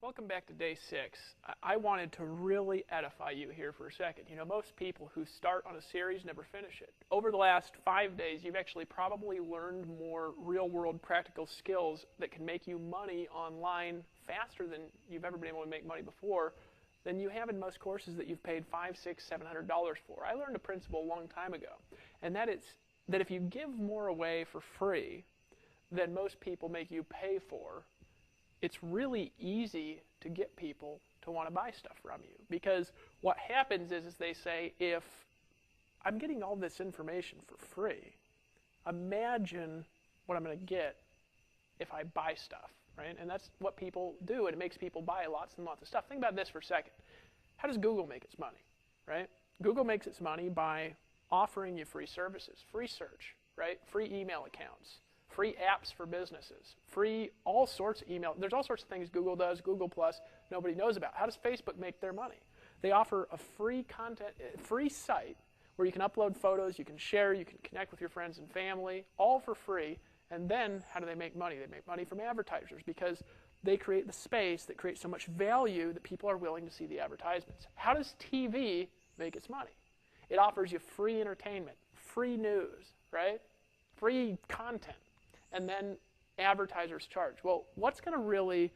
Welcome back to day 6. I wanted to really edify you here for a second. You know, most people who start on a series never finish it. Over the last 5 days, you've actually probably learned more real-world practical skills that can make you money online faster than you've ever been able to make money before than you have in most courses that you've paid $500, $600, $700 for. I learned a principle a long time ago, and that is that if you give more away for free than most people make you pay for, it's really easy to get people to want to buy stuff from you. Because what happens is they say, if I'm getting all this information for free, imagine what I'm going to get if I buy stuff, right? And that's what people do, and it makes people buy lots and lots of stuff. Think about this for a second. How does Google make its money, right? Google makes its money by offering you free services, free search, right? Free email accounts, free apps for businesses, free all sorts of email. There's all sorts of things Google does, Google Plus, nobody knows about. How does Facebook make their money? They offer a free site where you can upload photos, you can share, you can connect with your friends and family, all for free. And then how do they make money? They make money from advertisers because they create the space that creates so much value that people are willing to see the advertisements. How does TV make its money? It offers you free entertainment, free news, right? Free content. And then advertisers charge. Well, what's going to really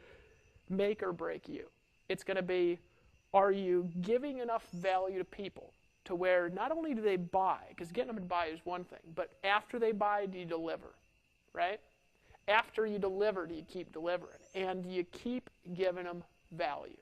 make or break you? It's going to be, are you giving enough value to people to where not only do they buy, because getting them to buy is one thing, but after they buy, do you deliver, right? After you deliver, do you keep delivering? And do you keep giving them value?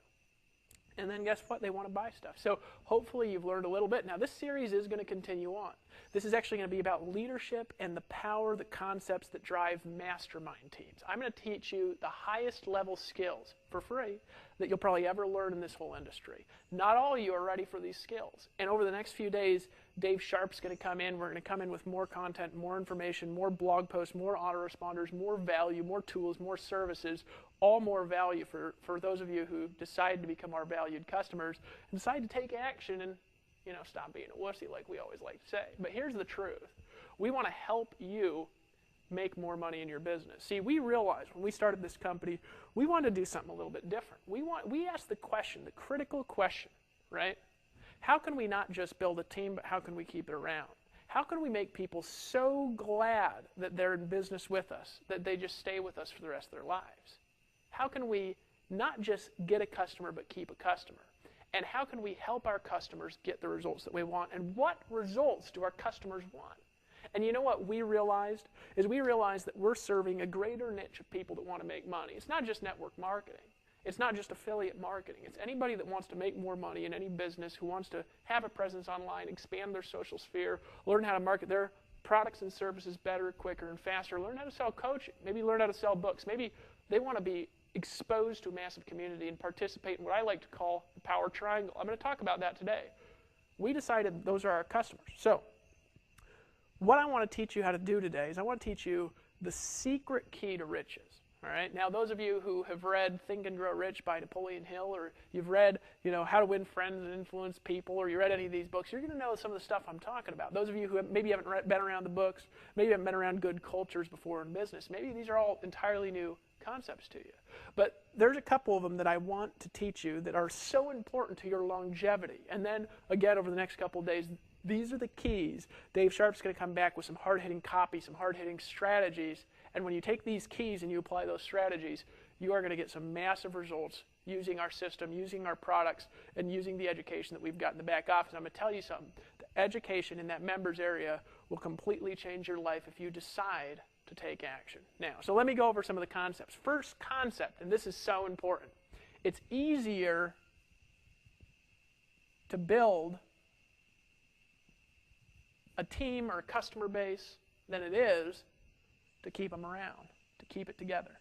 And then guess what? They want to buy stuff. So hopefully you've learned a little bit. Now this series is going to continue on. This is actually going to be about leadership and the power, the concepts that drive mastermind teams. I'm going to teach you the highest level skills for free that you'll probably ever learn in this whole industry. Not all of you are ready for these skills. And over the next few days, Dave Sharp's going to come in. We're going to come in with more content, more information, more blog posts, more autoresponders, more value, more tools, more services, all more value for those of you who decide to become our valued customers and decide to take action and stop being a wussy like we always like to say. But here's the truth. We want to help you make more money in your business. See, we realized when we started this company, we wanted to do something a little bit different. We asked the question, the critical question, right? How can we not just build a team, but how can we keep it around? How can we make people so glad that they're in business with us that they just stay with us for the rest of their lives? How can we not just get a customer, but keep a customer? And how can we help our customers get the results that we want? And what results do our customers want? And you know what we realized? We realized that we're serving a greater niche of people that want to make money. It's not just network marketing. It's not just affiliate marketing. It's anybody that wants to make more money in any business, who wants to have a presence online, expand their social sphere, learn how to market their products and services better, quicker, and faster, learn how to sell coaching, maybe learn how to sell books. Maybe they want to be exposed to a massive community and participate in what I like to call the power triangle. I'm going to talk about that today. We decided those are our customers. So what I want to teach you how to do today is I want to teach you the secret key to riches. All right. Now, those of you who have read Think and Grow Rich by Napoleon Hill, or you've read, How to Win Friends and Influence People, or you read any of these books, you're going to know some of the stuff I'm talking about. Those of you who maybe haven't been around the books, maybe haven't been around good cultures before in business, maybe these are all entirely new concepts to you. But there's a couple of them that I want to teach you that are so important to your longevity. And then, again, over the next couple of days, these are the keys. Dave Sharp's going to come back with some hard-hitting copy, some hard-hitting strategies. And when you take these keys and you apply those strategies, you are going to get some massive results using our system, using our products, and using the education that we've got in the back office. I'm going to tell you something. The education in that members area will completely change your life if you decide to take action. Now, so let me go over some of the concepts. First concept, and this is so important. It's easier to build a team or a customer base than it is to keep them around, to keep it together.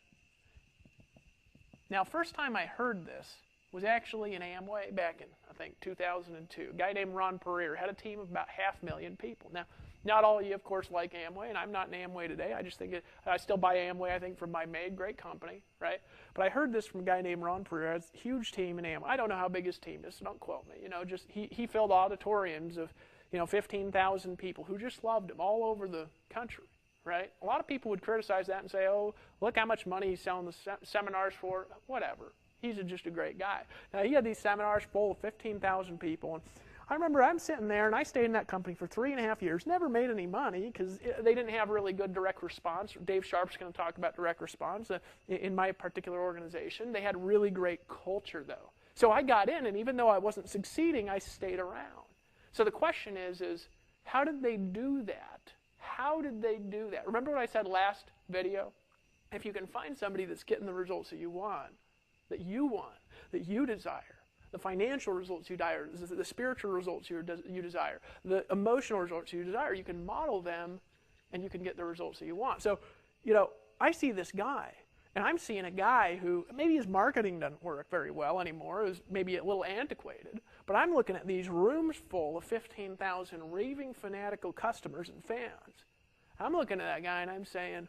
Now, first time I heard this was actually in Amway back in, I think, 2002. A guy named Ron Pereira had a team of about 500,000 people. Now, not all of you, of course, like Amway, and I'm not in Amway today. I just think I still buy Amway, I think, from my maid, great company, right? But I heard this from a guy named Ron Pereira. It's a huge team in Amway. I don't know how big his team is, so don't quote me. Just he filled auditoriums of 15,000 people who just loved him all over the country, right? A lot of people would criticize that and say, oh, look how much money he's selling the seminars for, whatever. He's just a great guy. Now, he had these seminars full of 15,000 people. And I remember I'm sitting there, and I stayed in that company for 3.5 years, never made any money because they didn't have really good direct response. Dave Sharp's going to talk about direct response in my particular organization. They had really great culture, though. So I got in, and even though I wasn't succeeding, I stayed around. So the question is how did they do that? How did they do that? Remember what I said last video? If you can find somebody that's getting the results that you want, that you desire, the financial results you desire, the spiritual results you desire, the emotional results you desire, you can model them and you can get the results that you want. So, I see this guy, and I'm seeing a guy who maybe his marketing doesn't work very well anymore, is maybe a little antiquated, but I'm looking at these rooms full of 15,000 raving fanatical customers and fans. I'm looking at that guy and I'm saying,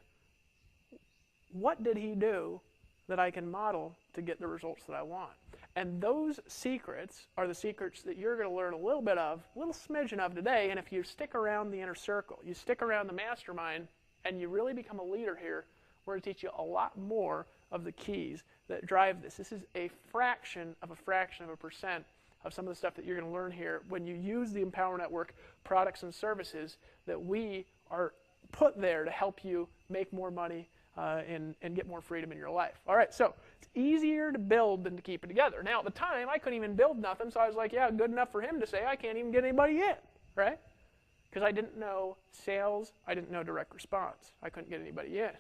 what did he do that I can model to get the results that I want? And those secrets are the secrets that you're going to learn a little bit of, a little smidgen of today. And if you stick around the inner circle, you stick around the mastermind, and you really become a leader here, we're going to teach you a lot more of the keys that drive this. This is a fraction of a percent of some of the stuff that you're going to learn here when you use the Empower Network products and services that we are put there to help you make more money and get more freedom in your life. All right, so it's easier to build than to keep it together. Now, at the time, I couldn't even build nothing, so I was like, yeah, good enough for him to say I can't even get anybody in, right? Because I didn't know sales, I didn't know direct response. I couldn't get anybody in.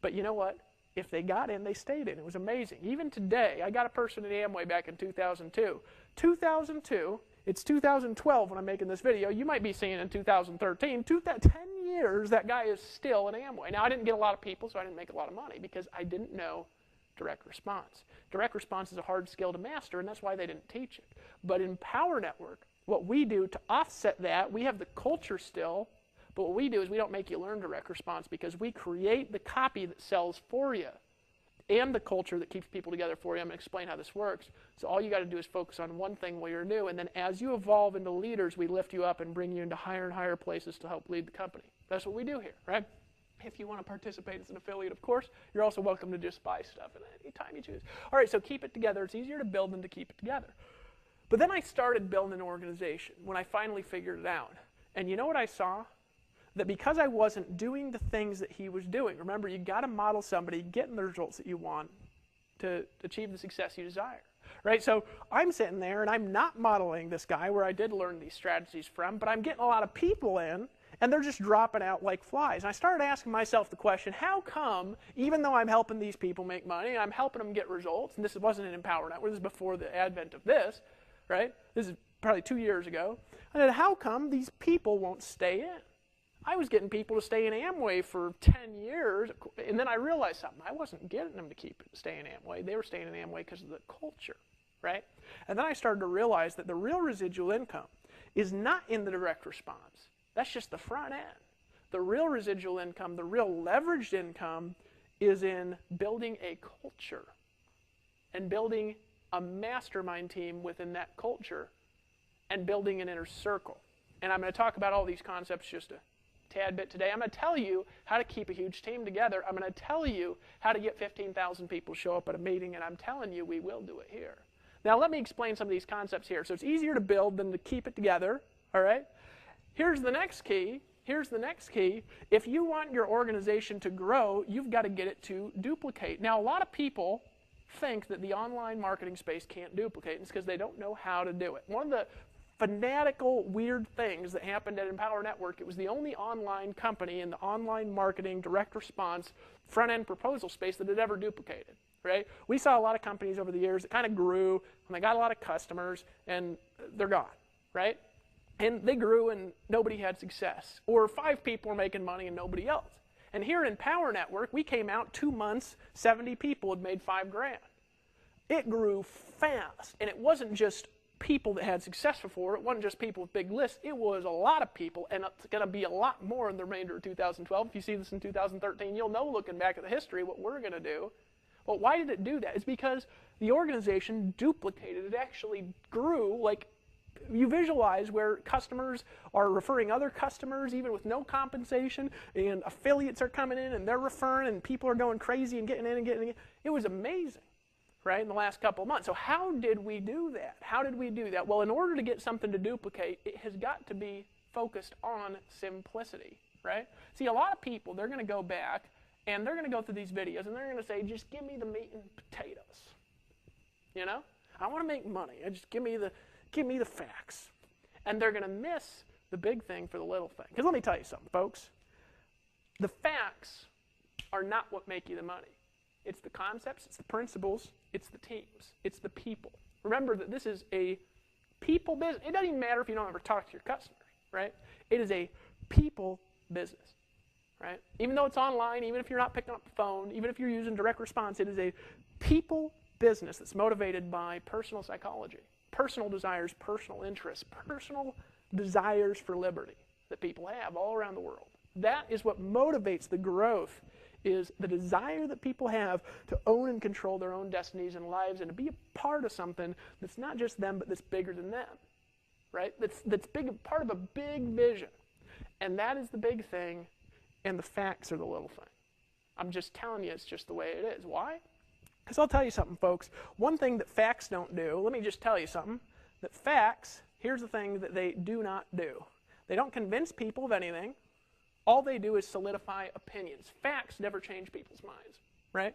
But you know what? If they got in, they stayed in. It was amazing. Even today, I got a person at Amway back in 2002. 2002, it's 2012 when I'm making this video. You might be seeing it in 2013. 10 years, that guy is still at Amway. Now, I didn't get a lot of people, so I didn't make a lot of money because I didn't know direct response. Direct response is a hard skill to master, and that's why they didn't teach it. But in Power Network, what we do to offset that, we have the culture still, but what we do is we don't make you learn direct response because we create the copy that sells for you and the culture that keeps people together for you. I'm going to explain how this works. So all you got to do is focus on one thing while you're new, and then as you evolve into leaders, we lift you up and bring you into higher and higher places to help lead the company. That's what we do here, right? If you want to participate as an affiliate, of course, you're also welcome to just buy stuff at any time you choose. All right, so keep it together. It's easier to build than to keep it together. But then I started building an organization when I finally figured it out. And you know what I saw? That because I wasn't doing the things that he was doing, remember, you got to model somebody getting the results that you want to achieve the success you desire, right? So I'm sitting there and I'm not modeling this guy where I did learn these strategies from, but I'm getting a lot of people in and they're just dropping out like flies. And I started asking myself the question, how come, even though I'm helping these people make money and I'm helping them get results, and this wasn't an Empower Network, this is before the advent of this, right? This is probably 2 years ago. I said, how come these people won't stay in? I was getting people to stay in Amway for 10 years, and then I realized something. I wasn't getting them to stay in Amway. They were staying in Amway because of the culture, right? And then I started to realize that the real residual income is not in the direct response. That's just the front end. The real residual income, the real leveraged income, is in building a culture and building a mastermind team within that culture and building an inner circle. And I'm going to talk about all these concepts just a tad bit today. I'm going to tell you how to keep a huge team together. I'm going to tell you how to get 15,000 people to show up at a meeting, and I'm telling you we will do it here. Now let me explain some of these concepts here. So it's easier to build than to keep it together, all right? Here's the next key. Here's the next key. If you want your organization to grow, you've got to get it to duplicate. Now a lot of people think that the online marketing space can't duplicate, and it's because they don't know how to do it. One of the fanatical, weird things that happened at Empower Network, it was the only online company in the online marketing, direct response, front-end proposal space that had ever duplicated, right? We saw a lot of companies over the years that kind of grew, and they got a lot of customers, and they're gone, right? And they grew, and nobody had success. Or 5 people were making money, and nobody else. And here in Empower Network, we came out 2 months, 70 people had made $5 grand. It grew fast, and it wasn't just people that had success before. It wasn't just people with big lists. It was a lot of people, and it's going to be a lot more in the remainder of 2012. If you see this in 2013, you'll know, looking back at the history, what we're going to do. Well, why did it do that? It's because the organization duplicated. It actually grew. Like, you visualize where customers are referring other customers even with no compensation, and affiliates are coming in and they're referring, and people are going crazy and getting in and getting in. It was amazing, right, in the last couple of months. So how did we do that? How did we do that? Well, in order to get something to duplicate, it has got to be focused on simplicity, right? See, a lot of people, they're going to go back and they're going to go through these videos and they're going to say, just give me the meat and potatoes. You know? I want to make money. Just give me the facts. And they're going to miss the big thing for the little thing. Because let me tell you something, folks. The facts are not what make you the money. It's the concepts, it's the principles, it's the teams, it's the people. Remember that this is a people business. It doesn't even matter if you don't ever talk to your customers, right? It is a people business, right? Even though it's online, even if you're not picking up the phone, even if you're using direct response, it is a people business that's motivated by personal psychology, personal desires, personal interests, personal desires for liberty that people have all around the world. That is what motivates the growth, is the desire that people have to own and control their own destinies and lives and to be a part of something that's not just them, but that's bigger than them, right? That's big, part of a big vision. And that is the big thing, and the facts are the little thing. I'm just telling you, it's just the way it is. Why? Because I'll tell you something, folks. One thing that facts don't do, let me just tell you something, that facts, here's the thing that they do not do. They don't convince people of anything. All they do is solidify opinions. Facts never change people's minds, right?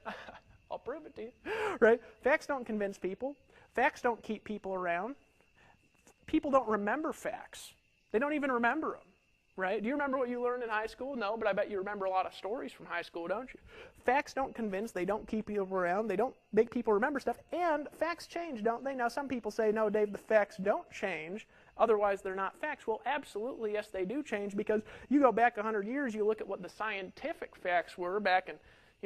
I'll prove it to you, right? Facts don't convince people. Facts don't keep people around. People don't remember facts. They don't even remember them, right? Do you remember what you learned in high school? No, but I bet you remember a lot of stories from high school, don't you? Facts don't convince. They don't keep people around. They don't make people remember stuff. And facts change, don't they? Now, some people say, no, Dave, the facts don't change. Otherwise, they're not facts. Well, absolutely, yes, they do change, because you go back 100 years, you look at what the scientific facts were back in,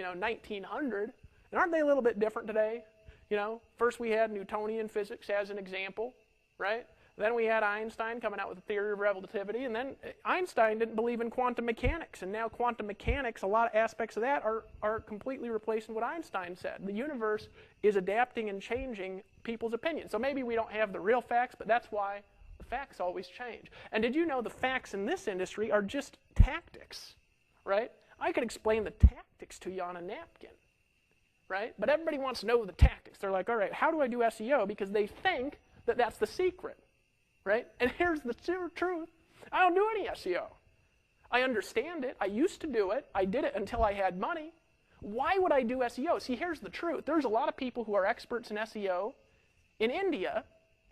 1900, and aren't they a little bit different today? First we had Newtonian physics as an example, right? Then we had Einstein coming out with the theory of relativity, and then Einstein didn't believe in quantum mechanics, and now quantum mechanics, a lot of aspects of that are completely replacing what Einstein said. The universe is adapting and changing people's opinions. So maybe we don't have the real facts, but that's why the facts always change. And did you know the facts in this industry are just tactics, right? I could explain the tactics to you on a napkin, right? But everybody wants to know the tactics. They're like, all right, how do I do SEO? Because they think that that's the secret, right? And here's the truth. I don't do any SEO. I understand it. I used to do it. I did it until I had money. Why would I do SEO? See, here's the truth. There's a lot of people who are experts in SEO in India.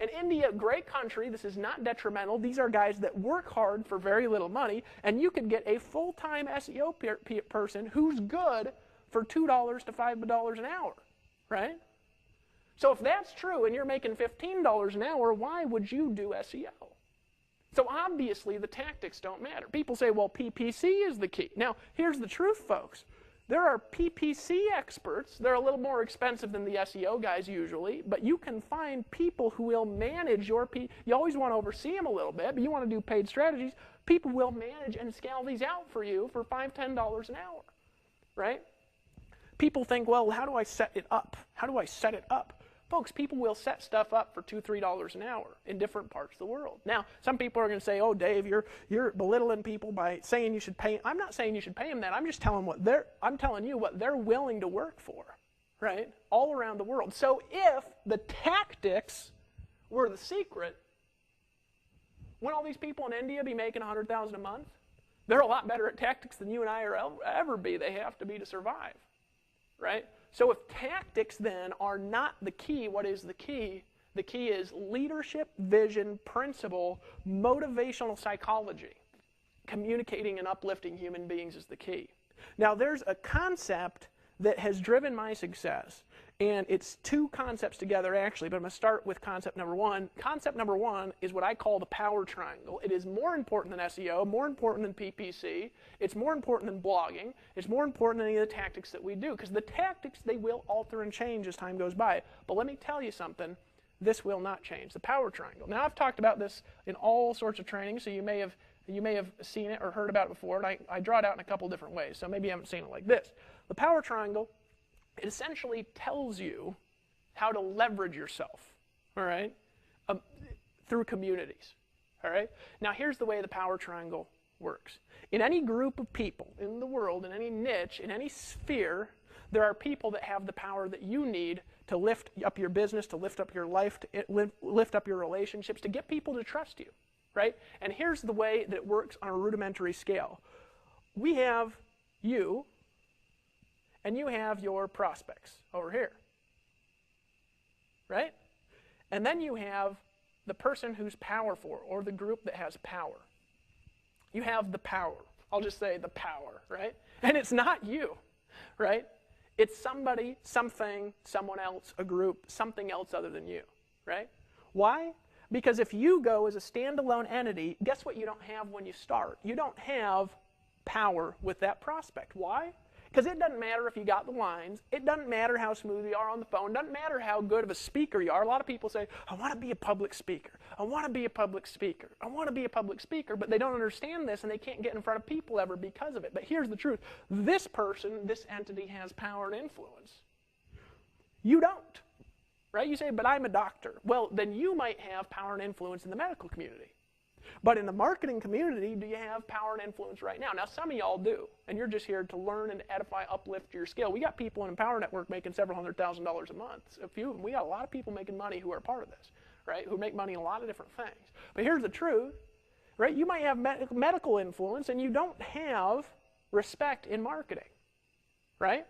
And India, great country, this is not detrimental. These are guys that work hard for very little money, and you could get a full-time SEO person who's good for $2 to $5 an hour, right? So if that's true and you're making $15 an hour, why would you do SEO? So obviously the tactics don't matter. People say, well, PPC is the key. Now, here's the truth, folks. There are PPC experts. They're a little more expensive than the SEO guys usually, but you can find people who will manage your You always want to oversee them a little bit, but you want to do paid strategies. People will manage and scale these out for you for $5, $10 an hour, right? People think, well, how do I set it up? How do I set it up? Folks, people will set stuff up for $2, $3 an hour in different parts of the world. Now, some people are going to say, oh, Dave, you're belittling people by saying you should pay. I'm not saying you should pay them that. I'm just telling you what they're willing to work for, right? All around the world. So if the tactics were the secret, wouldn't all these people in India be making $100,000 a month? They're a lot better at tactics than you and I will ever be. They have to be to survive, right? So if tactics then are not the key, what is the key? The key is leadership, vision, principle, motivational psychology. Communicating and uplifting human beings is the key. Now there's a concept that has driven my success, and it's two concepts together actually, but I'm going to start with concept number one. Concept number one is what I call the power triangle. It is more important than SEO, more important than PPC, it's more important than blogging, it's more important than any of the tactics that we do, because the tactics, they will alter and change as time goes by. But let me tell you something, this will not change, the power triangle. Now I've talked about this in all sorts of training, so you may have seen it or heard about it before, and I draw it out in a couple different ways, so maybe you haven't seen it like this. The power triangle, it essentially tells you how to leverage yourself, all right, through communities, all right? Now, here's the way the power triangle works. In any group of people in the world, in any niche, in any sphere, there are people that have the power that you need to lift up your business, to lift up your life, to lift up your relationships, to get people to trust you, right? And here's the way that it works on a rudimentary scale. We have you, and you have your prospects over here, right? And then you have the person who's powerful, or the group that has power. You have the power. I'll just say the power, right? And it's not you, right? It's somebody, something, someone else, a group, something else other than you, right? Why? Because if you go as a standalone entity, guess what you don't have when you start? You don't have power with that prospect. Why? Because it doesn't matter if you got the lines. It doesn't matter how smooth you are on the phone. It doesn't matter how good of a speaker you are. A lot of people say, I want to be a public speaker. I want to be a public speaker. I want to be a public speaker, but they don't understand this and they can't get in front of people ever because of it. But here's the truth. This person, this entity has power and influence. You don't, right? You say, but I'm a doctor. Well, then you might have power and influence in the medical community. But in the marketing community, do you have power and influence right now? Now, some of y'all do, and you're just here to learn and edify, uplift your skill. We got people in Empower Network making several $100,000s a month. A few of them. We got a lot of people making money who are part of this, right? Who make money in a lot of different things. But here's the truth, right? You might have medical influence, and you don't have respect in marketing, right?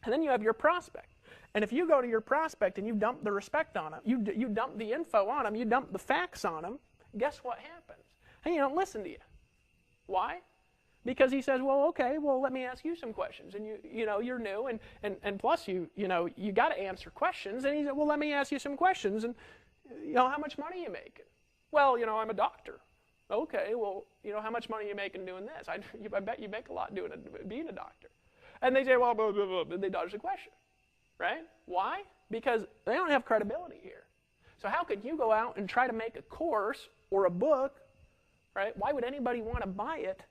And then you have your prospect. And if you go to your prospect and you dump the respect on them, you dump the info on them, you dump the facts on them, guess what happens? And you don't listen to you. Why? Because he says, well, okay, well, let me ask you some questions. And you know, you're new, and plus you got to answer questions. And he said, well, let me ask you some questions. And, how much money are you making? Well, I'm a doctor. Okay, well, how much money are you making doing this? I bet you make a lot being a doctor. And they say, well, blah, blah, blah, they dodge the question, right? Why? Because they don't have credibility here. So how could you go out and try to make a course or a book, right? Why would anybody want to buy it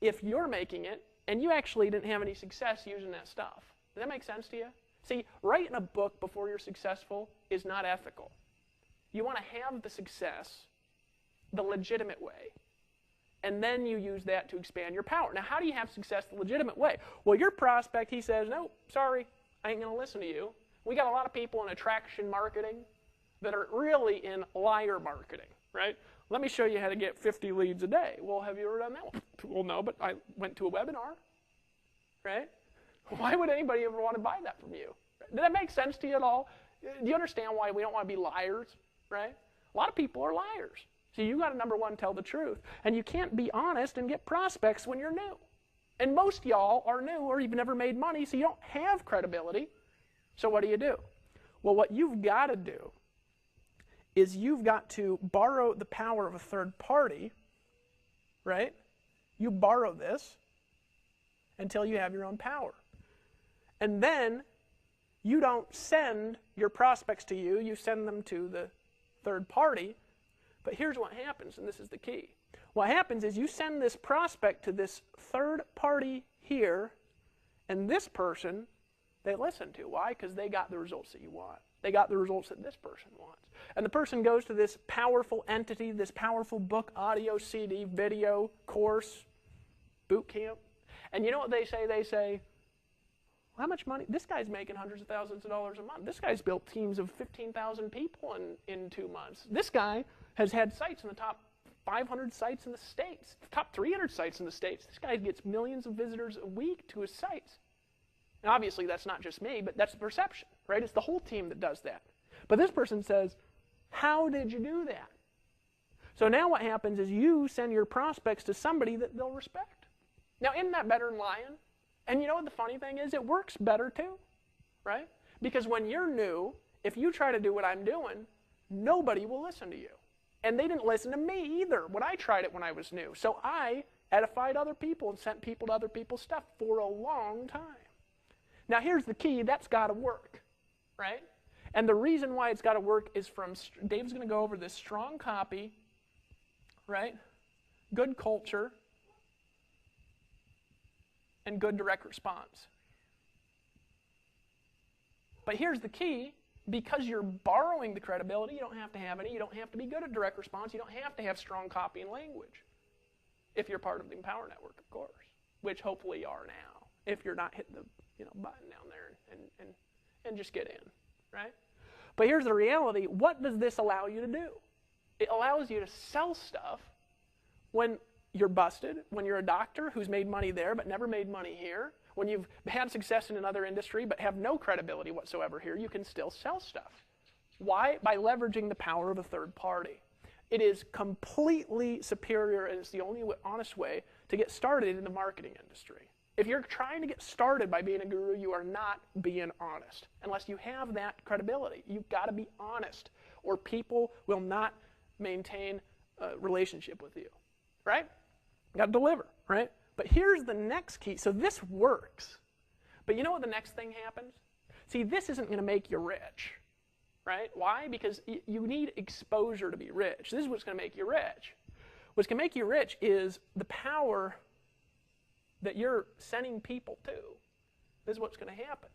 if you're making it and you actually didn't have any success using that stuff? Does that make sense to you? See, writing a book before you're successful is not ethical. You want to have the success the legitimate way, and then you use that to expand your power. Now, how do you have success the legitimate way? Well, your prospect, he says, no, sorry, I ain't going to listen to you. We got a lot of people in attraction marketing that are really in liar marketing, right? Let me show you how to get 50 leads a day. Well, have you ever done that? Well, no, but I went to a webinar, right? Why would anybody ever want to buy that from you? Did that make sense to you at all? Do you understand why we don't want to be liars, right? A lot of people are liars. So you got to, number one, tell the truth. And you can't be honest and get prospects when you're new. And most y'all are new or you've never made money, so you don't have credibility. So what do? Well, what you've got to do is you've got to borrow the power of a third party, right? You borrow this until you have your own power. And then you don't send your prospects to you, you send them to the third party. But here's what happens, and this is the key. What happens is you send this prospect to this third party here, and this person they listen to. Why? Because they got the results that you want. They got the results that this person wants. And the person goes to this powerful entity, this powerful book, audio, CD, video, course, boot camp. And you know what they say? They say, how much money? This guy's making hundreds of thousands of dollars a month. This guy's built teams of 15,000 people in 2 months. This guy has had sites in the top 500 sites in the States, the top 300 sites in the States. This guy gets millions of visitors a week to his sites. And obviously that's not just me, but that's the perception, right? It's the whole team that does that. But this person says, how did you do that? So now what happens is you send your prospects to somebody that they'll respect. Now, isn't that better than lying? And you know what the funny thing is? It works better too, right? Because when you're new, if you try to do what I'm doing, nobody will listen to you. And they didn't listen to me either when I tried it when I was new. So I edified other people and sent people to other people's stuff for a long time. Now here's the key, that's got to work, right? And the reason why it's got to work is from, Dave's going to go over this strong copy, right? Good culture, and good direct response. But here's the key, because you're borrowing the credibility, you don't have to have any, you don't have to be good at direct response, you don't have to have strong copy and language. If you're part of the Empower Network, of course, which hopefully you are now, if you're not hitting the button down there and just get in, right? But here's the reality. What does this allow you to do? It allows you to sell stuff when you're busted, when you're a doctor who's made money there but never made money here, when you've had success in another industry but have no credibility whatsoever here, you can still sell stuff. Why? By leveraging the power of a third party. It is completely superior, and it's the only honest way to get started in the marketing industry. If you're trying to get started by being a guru, you are not being honest. Unless you have that credibility. You've got to be honest, or people will not maintain a relationship with you, right? You got to deliver, right? But here's the next key. So this works. But you know what the next thing happens? See, this isn't going to make you rich, right? Why? Because you need exposure to be rich. This is what's going to make you rich. What's going to make you rich is the power that you're sending people to. This is what's going to happen.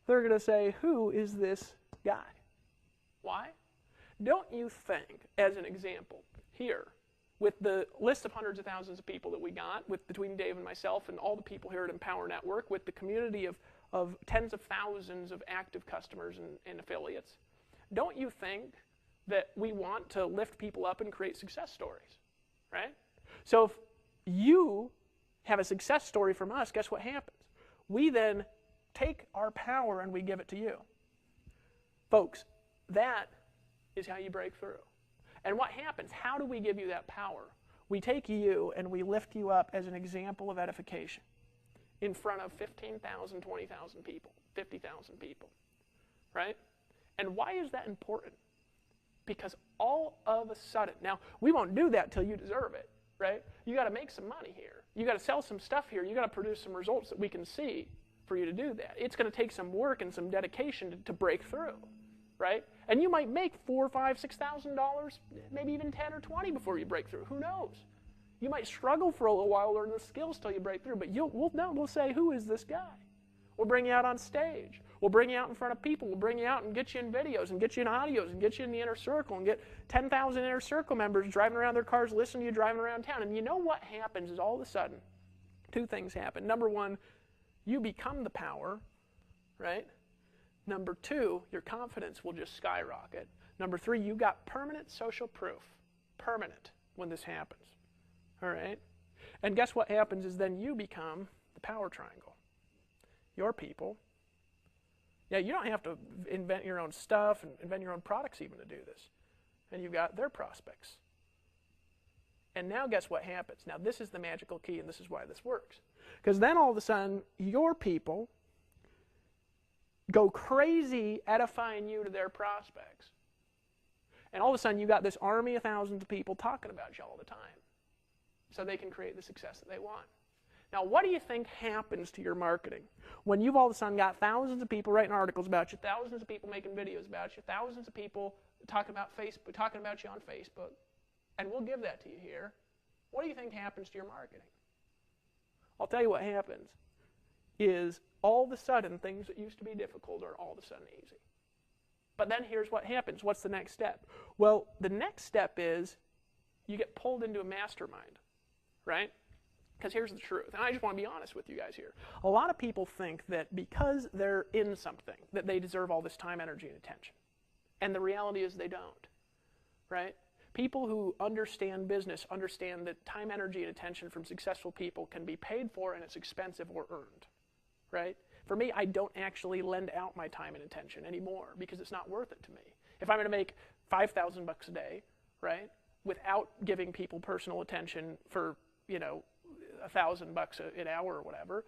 They're going to say, who is this guy? Why? Don't you think, as an example, here, with the list of hundreds of thousands of people that we got, between Dave and myself and all the people here at Empower Network, with the community of tens of thousands of active customers and affiliates, don't you think that we want to lift people up and create success stories, right? So if you have a success story from us, guess what happens? We then take our power and we give it to you. Folks, that is how you break through. And what happens? How do we give you that power? We take you and we lift you up as an example of edification in front of 15,000, 20,000 people, 50,000 people, right? And why is that important? Because all of a sudden, now we won't do that till you deserve it, right? You got to make some money here. You got to sell some stuff here. You got to produce some results that we can see for you to do that. It's going to take some work and some dedication to break through, right? And you might make $4,000, $5,000, $6,000, maybe even 10 or 20 before you break through. Who knows? You might struggle for a little while learning the skills till you break through, but we'll say, who is this guy? We'll bring you out on stage. We'll bring you out in front of people. We'll bring you out and get you in videos and get you in audios and get you in the inner circle and get 10,000 inner circle members driving around their cars, listening to you driving around town. And you know what happens is all of a sudden, two things happen. Number one, you become the power, right? Number two, your confidence will just skyrocket. Number three, you got permanent social proof. Permanent when this happens. All right? And guess what happens is then you become the power triangle. Your people. Yeah, you don't have to invent your own stuff and invent your own products even to do this. And you've got their prospects. And now guess what happens? Now this is the magical key, and this is why this works. Because then all of a sudden, your people go crazy edifying you to their prospects. And all of a sudden, you've got this army of thousands of people talking about you all the time. So they can create the success that they want. Now, what do you think happens to your marketing when you've all of a sudden got thousands of people writing articles about you, thousands of people making videos about you, thousands of people talking about you on Facebook, and we'll give that to you here. What do you think happens to your marketing? I'll tell you what happens is all of a sudden things that used to be difficult are all of a sudden easy. But then here's what happens. What's the next step? Well, the next step is you get pulled into a mastermind, right? Because here's the truth, and I just want to be honest with you guys here. A lot of people think that because they're in something, that they deserve all this time, energy, and attention. And the reality is they don't, right? People who understand business understand that time, energy, and attention from successful people can be paid for, and it's expensive or earned, right? For me, I don't actually lend out my time and attention anymore because it's not worth it to me. If I'm going to make $5,000 a day, right, without giving people personal attention for, $1,000 an hour or whatever,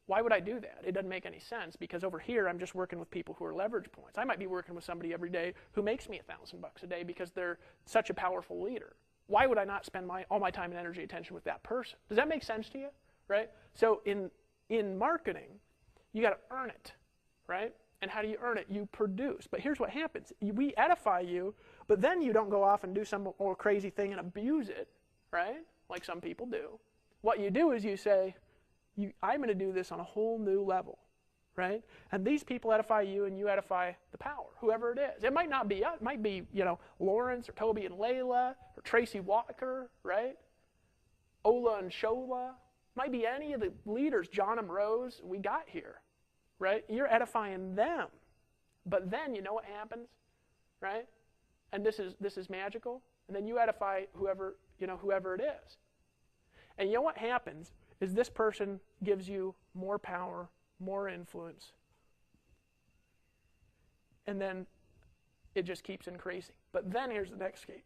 why would I do that? It doesn't make any sense because over here I'm just working with people who are leverage points. I might be working with somebody every day who makes me $1,000 a day because they're such a powerful leader. Why would I not spend all my time and energy and attention with that person? Does that make sense to you? Right? So in marketing, you got to earn it, right? And how do you earn it? You produce. But here's what happens. We edify you, but then you don't go off and do some more crazy thing and abuse it, right? Like some people do. What you do is you say, I'm going to do this on a whole new level, right? And these people edify you, and you edify the power, whoever it is. It might not be us. It might be, Lawrence or Toby and Layla or Tracy Walker, right? Ola and Shola. Might be any of the leaders, John and Rose, we got here, right? You're edifying them, But then you know what happens, right? And this is magical. And then you edify whoever it is. And you know what happens is this person gives you more power, more influence. And then it just keeps increasing. But then here's the next key.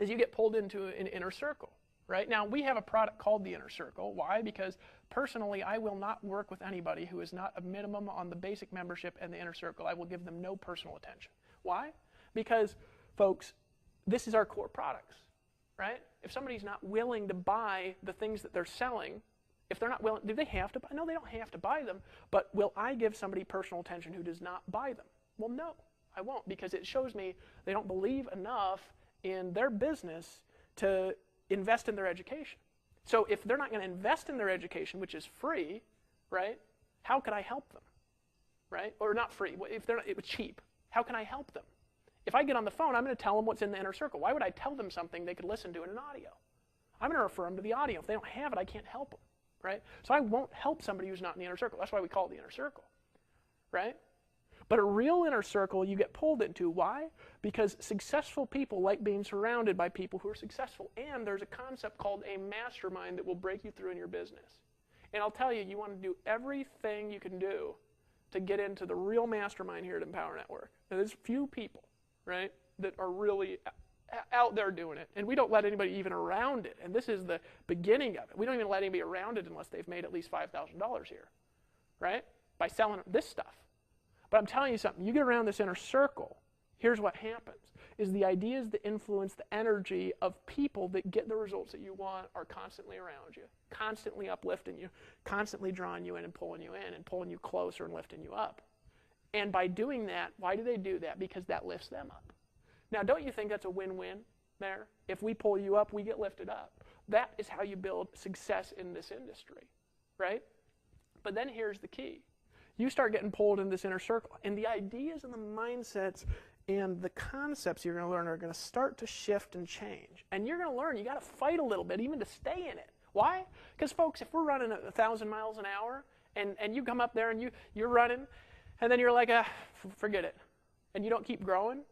Is you get pulled into an inner circle. Right? Now, we have a product called the Inner Circle. Why? Because personally, I will not work with anybody who is not a minimum on the basic membership and the Inner Circle. I will give them no personal attention. Why? Because, folks, this is our core products. Right? If somebody's not willing to buy the things that they're selling, if they're not willing, do they have to buy? No, they don't have to buy them. But will I give somebody personal attention who does not buy them? Well, no, I won't, because it shows me they don't believe enough in their business to invest in their education. So if they're not going to invest in their education, which is free, right, how could I help them? Right? Or not free. If they're not, it was cheap. How can I help them? If I get on the phone, I'm going to tell them what's in the Inner Circle. Why would I tell them something they could listen to in an audio? I'm going to refer them to the audio. If they don't have it, I can't help them. Right? So I won't help somebody who's not in the Inner Circle. That's why we call it the Inner Circle. Right? But a real inner circle you get pulled into. Why? Because successful people like being surrounded by people who are successful. And there's a concept called a mastermind that will break you through in your business. And I'll tell you, you want to do everything you can do to get into the real mastermind here at Empower Network. Now, there's few people, right, that are really out there doing it. And we don't let anybody even around it. And this is the beginning of it. We don't even let anybody around it unless they've made at least $5,000 here, right, by selling this stuff. But I'm telling you something, you get around this inner circle, here's what happens, is the ideas that influence the energy of people that get the results that you want are constantly around you, constantly uplifting you, constantly drawing you in and pulling you closer and lifting you up. And by doing that, why do they do that? Because that lifts them up. Now, don't you think that's a win-win there? If we pull you up, we get lifted up. That is how you build success in this industry, right? But then here's the key. You start getting pulled in this inner circle, and the ideas and the mindsets and the concepts you're going to learn are going to start to shift and change. And you're going to learn you got to fight a little bit even to stay in it. Why? Because, folks, if we're running 1,000 miles an hour and you come up there and you're running, and then you're like, forget it, and you don't keep growing,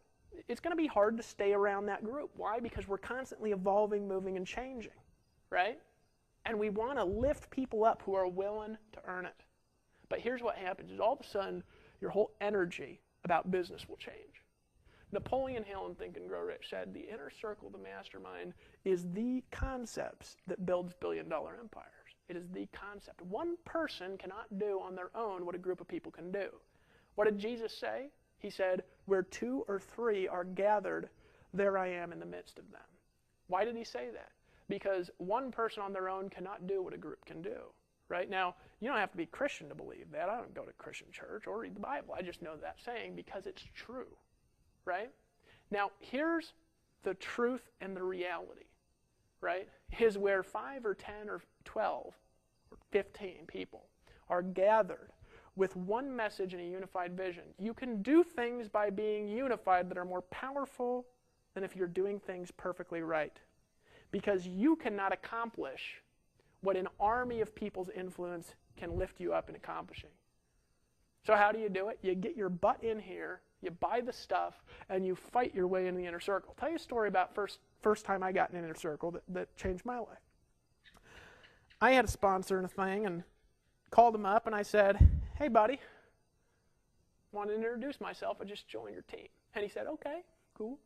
it's going to be hard to stay around that group. Why? Because we're constantly evolving, moving, and changing, right? And we want to lift people up who are willing to earn it. But here's what happens, is all of a sudden, your whole energy about business will change. Napoleon Hill in Think and Grow Rich said, the inner circle, the mastermind, is the concepts that builds billion-dollar empires. It is the concept. One person cannot do on their own what a group of people can do. What did Jesus say? He said, where 2 or 3 are gathered, there I am in the midst of them. Why did he say that? Because one person on their own cannot do what a group can do. Right? Now, you don't have to be Christian to believe that. I don't go to Christian church or read the Bible. I just know that saying because it's true. Right? Now, here's the truth and the reality. Right? Is where 5 or 10 or 12 or 15 people are gathered with one message and a unified vision. You can do things by being unified that are more powerful than if you're doing things perfectly right. Because you cannot accomplish what an army of people's influence can lift you up in accomplishing. So how do you do it? You get your butt in here, you buy the stuff, and you fight your way into the inner circle. I'll tell you a story about first time I got in an inner circle that changed my life. I had a sponsor in a thing and called him up and I said, hey buddy, wanted to introduce myself, I just joined your team. And he said, okay, cool.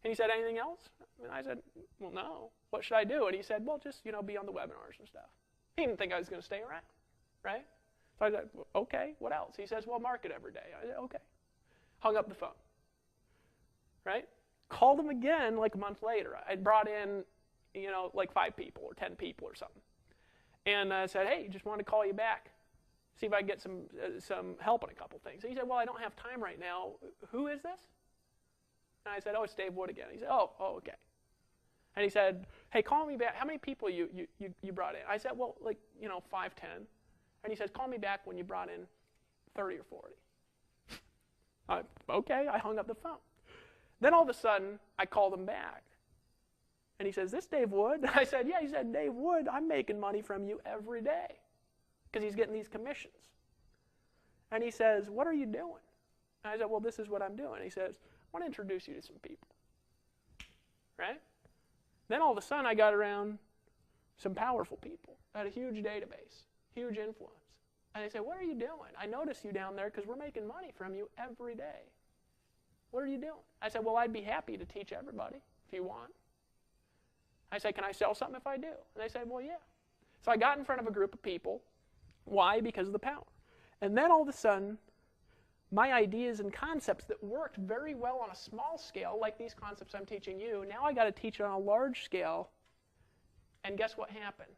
And he said, anything else? And I said, well, no. What should I do? And he said, well, just, be on the webinars and stuff. He didn't think I was going to stay around, right? So I said, well, okay, what else? He says, well, market every day. I said, okay. Hung up the phone, right? Called him again like a month later. I brought in, like 5 people or 10 people or something. And I said, hey, just wanted to call you back, see if I can get some help on a couple things. And he said, well, I don't have time right now. Who is this? And I said, oh, it's Dave Wood again. He said, oh, okay. And he said, hey, call me back. How many people you brought in? I said, well, 5, 10. And he says, call me back when you brought in 30 or 40. Okay, I hung up the phone. Then all of a sudden, I called him back. And he says, this Dave Wood? I said, yeah. He said, Dave Wood, I'm making money from you every day because he's getting these commissions. And he says, what are you doing? And I said, well, this is what I'm doing. He says, I want to introduce you to some people. Right? Then all of a sudden I got around some powerful people. I had a huge database, huge influence. And they say, what are you doing? I notice you down there because we're making money from you every day. What are you doing? I said, well, I'd be happy to teach everybody if you want. I said, can I sell something if I do? And they said, well, yeah. So I got in front of a group of people. Why? Because of the power. And then all of a sudden, my ideas and concepts that worked very well on a small scale, like these concepts I'm teaching you, now I got to teach it on a large scale. And guess what happened?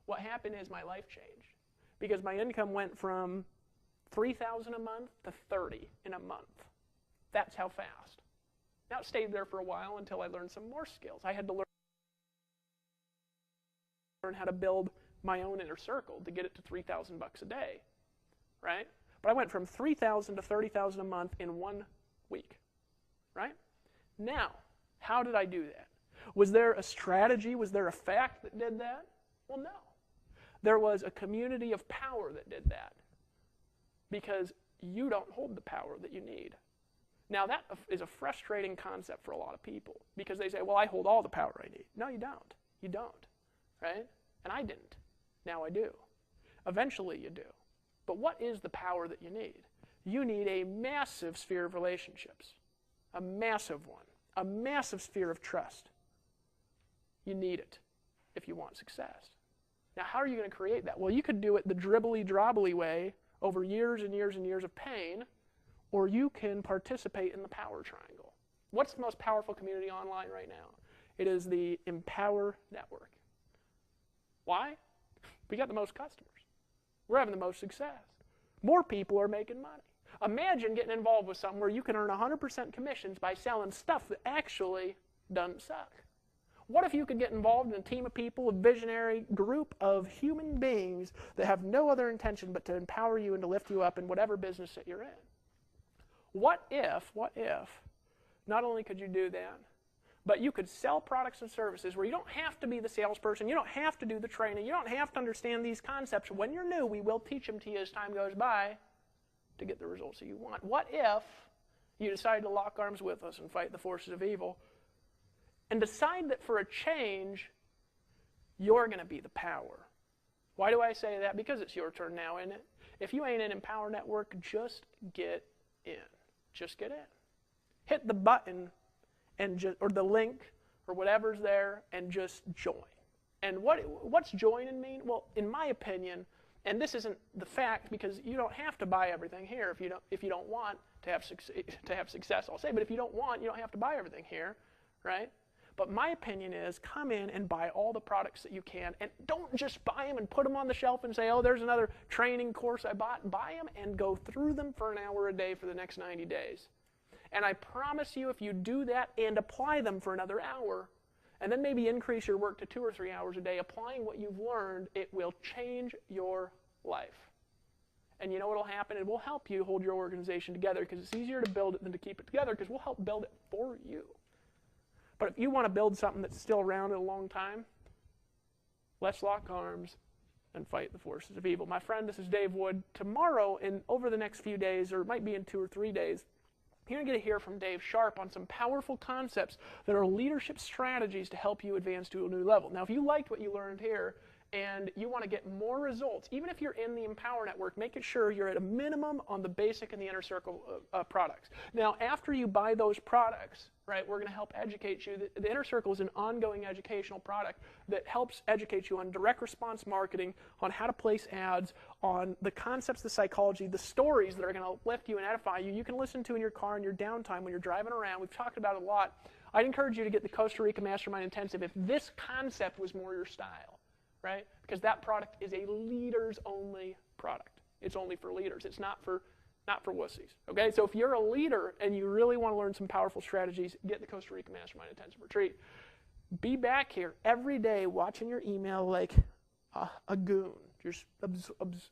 What happened is my life changed. Because my income went from $3,000 a month to $30,000 in a month. That's how fast. Now it stayed there for a while until I learned some more skills. I had to learn how to build my own inner circle to get it to $3,000 a day, right? But I went from $3,000 to $30,000 a month in 1 week, right? Now, how did I do that? Was there a strategy? Was there a fact that did that? Well, no. There was a community of power that did that because you don't hold the power that you need. Now, that is a frustrating concept for a lot of people because they say, well, I hold all the power I need. No, you don't. You don't, right? And I didn't. Now I do. Eventually you do. But what is the power that you need? You need a massive sphere of relationships, a massive one, a massive sphere of trust. You need it if you want success. Now, how are you going to create that? Well, you could do it the dribbly-drobbly way over years and years and years of pain, or you can participate in the power triangle. What's the most powerful community online right now? It is the Empower Network. Why? We got the most customers. We're having the most success. More people are making money. Imagine getting involved with something where you can earn 100% commissions by selling stuff that actually doesn't suck. What if you could get involved in a team of people, a visionary group of human beings that have no other intention but to empower you and to lift you up in whatever business that you're in? What if, not only could you do that, but you could sell products and services where you don't have to be the salesperson, you don't have to do the training, you don't have to understand these concepts. When you're new, we will teach them to you as time goes by to get the results that you want. What if you decided to lock arms with us and fight the forces of evil and decide that for a change, you're going to be the power? Why do I say that? Because it's your turn now, isn't it? If you ain't in Empower Network, just get in. Just get in. Hit the button and or the link or whatever's there and just join. And what's joining mean? Well, in my opinion, and this isn't the fact because you don't have to buy everything here if you don't want to have success, I'll say. But if you don't want, you don't have to buy everything here, right? But my opinion is come in and buy all the products that you can, and don't just buy them and put them on the shelf and say, oh, there's another training course I bought. Buy them and go through them for an hour a day for the next 90 days. And I promise you, if you do that and apply them for another hour, and then maybe increase your work to 2 or 3 hours a day, applying what you've learned, it will change your life. And you know what will happen? It will help you hold your organization together because it's easier to build it than to keep it together because we'll help build it for you. But if you want to build something that's still around in a long time, let's lock arms and fight the forces of evil. My friend, this is Dave Wood. Tomorrow and over the next few days, or it might be in 2 or 3 days, you're going to get to hear from Dave Sharp on some powerful concepts that are leadership strategies to help you advance to a new level. Now, if you liked what you learned here and you want to get more results, even if you're in the Empower Network, make sure you're at a minimum on the basic and the inner circle products. Now, after you buy those products, right, we're going to help educate you. The inner circle is an ongoing educational product that helps educate you on direct response marketing, on how to place ads, on the concepts, the psychology, the stories that are going to lift you and edify you. You can listen to in your car in your downtime when you're driving around. We've talked about it a lot. I'd encourage you to get the Costa Rica Mastermind Intensive if this concept was more your style, right? Because that product is a leaders-only product. It's only for leaders. It's not for wussies, okay? So if you're a leader and you really want to learn some powerful strategies, get the Costa Rica Mastermind Intensive Retreat. Be back here every day watching your email like a goon, just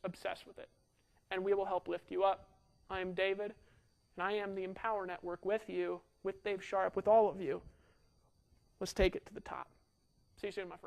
obsessed with it. And we will help lift you up. I am David, and I am the Empower Network with you, with Dave Sharp, with all of you. Let's take it to the top. See you soon, my friend.